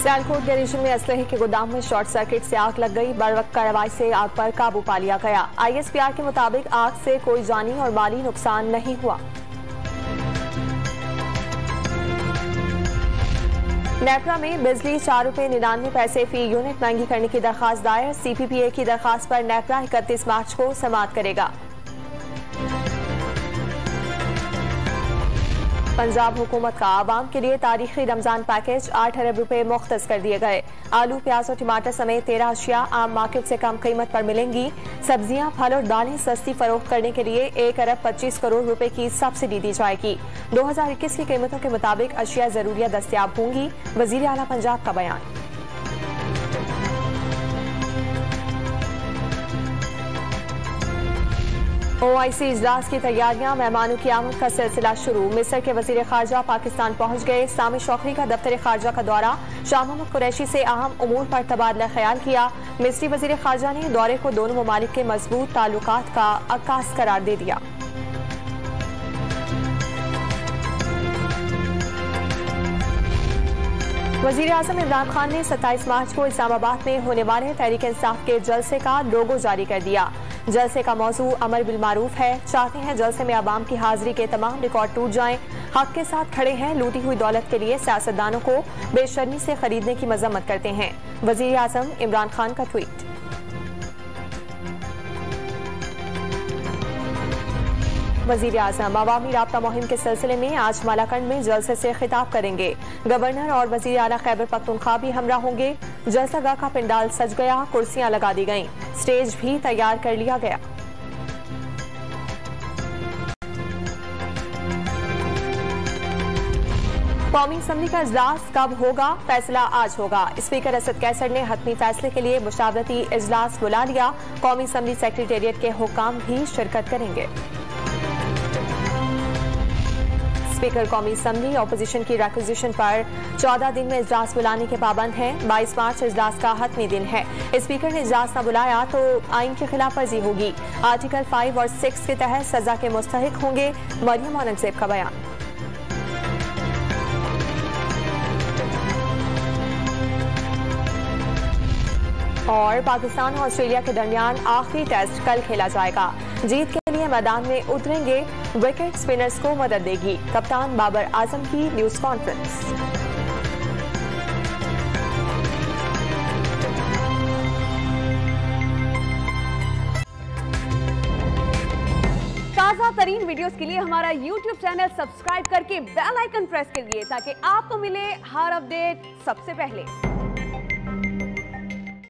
सियालकोट के रीजन में असलहे के गोदाम में शॉर्ट सर्किट से आग लग गई। बरवक्त कार्रवाई से आग पर काबू पा लिया गया। ISPR के मुताबिक आग से कोई जानी और माली नुकसान नहीं हुआ। नेपरा में बिजली 4 रुपये 99 पैसे फी यूनिट महंगी करने की दरखास्त दायर। CPPA की दरखास्त पर नेपरा 31 मार्च को समाअत करेगा। पंजाब हुकूमत का आवाम के लिए तारीखी रमजान पैकेज 8 अरब रुपए मुख्तस कर दिए गए। आलू, प्याज और टमाटर समेत 13 अशिया आम मार्केट से कम कीमत पर मिलेंगी। सब्जियां, फल और दालें सस्ती फरोख्त करने के लिए 1 अरब 25 करोड़ रुपए की सब्सिडी दी जाएगी। 2021 की कीमतों के मुताबिक अशिया जरूरिया दस्तयाब होंगी। वजीर आला पंजाब का बयान। OIC इजलास की तैयारियां, मेहमानों की आमद का सिलसिला शुरू। मिस्र के वजीर खारजा पाकिस्तान पहुंच गए। सामी शौकरी का दफ्तर खारजा का दौरा। शाह महमूद कुरैशी से अहम उमूर पर तबादला ख्याल किया। मिस्री वजीर खारजा ने दौरे को दोनों ममालिक के मजबूत ताल्लुकात का अक्कास करार दे दिया। वजीर आजम इमरान खान ने 27 मार्च को इस्लामाबाद में होने वाले तहरीक इंसाफ के जलसे का लोगो जारी कर दिया। जलसे का मौजू अमर बिल मारूफ है। चाहते हैं जलसे में आवाम की हाजिरी के तमाम रिकॉर्ड टूट जाएं। हक के साथ खड़े हैं। लूटी हुई दौलत के लिए सियासतदानों को बेशर्मी से खरीदने की मजम्मत करते हैं। वजीर आजम इमरान खान का ट्वीट। वजीर आजम अवामी राब्ता मुहिम के सिलसिले में आज मालाकंड में जलसे से खिताब करेंगे। गवर्नर और वजीर आला खैबर पख्तूनख्वा भी हमरा होंगे। जलसागाह का पंडाल सज गया, कुर्सियां लगा दी गईं, स्टेज भी तैयार कर लिया गया। कौमी असम्बली का इजलास कब होगा? फैसला आज होगा। स्पीकर असद कैसर ने हतमी फैसले के लिए मुशावरती इजलास बुला लिया। कौमी असम्बली सेक्रेटेरिएट के हुक्काम भी शिरकत करेंगे। स्पीकर कौमी असम्बली अपोजिशन की रिक्वेजिशन पर 14 दिन में इजलास बुलाने के पाबंद हैं। 22 मार्च इजलास का हतमी दिन है। स्पीकर ने इजलास न बुलाया तो आइन की खिलाफ वर्जी होगी। आर्टिकल 5 और 6 के तहत सजा के मुस्तहिक होंगे। मरियम औरंगजेब का बयान। और पाकिस्तान और ऑस्ट्रेलिया के दरमियान आखिरी टेस्ट कल खेला जाएगा। जीत के लिए मैदान में उतरेंगे। विकेट स्पिनर्स को मदद देगी। कप्तान बाबर आजम की न्यूज कॉन्फ्रेंस। ताजा तरीन वीडियोस के लिए हमारा YouTube चैनल सब्सक्राइब करके बेल आइकन प्रेस करिए ताकि आपको मिले हर अपडेट सबसे पहले।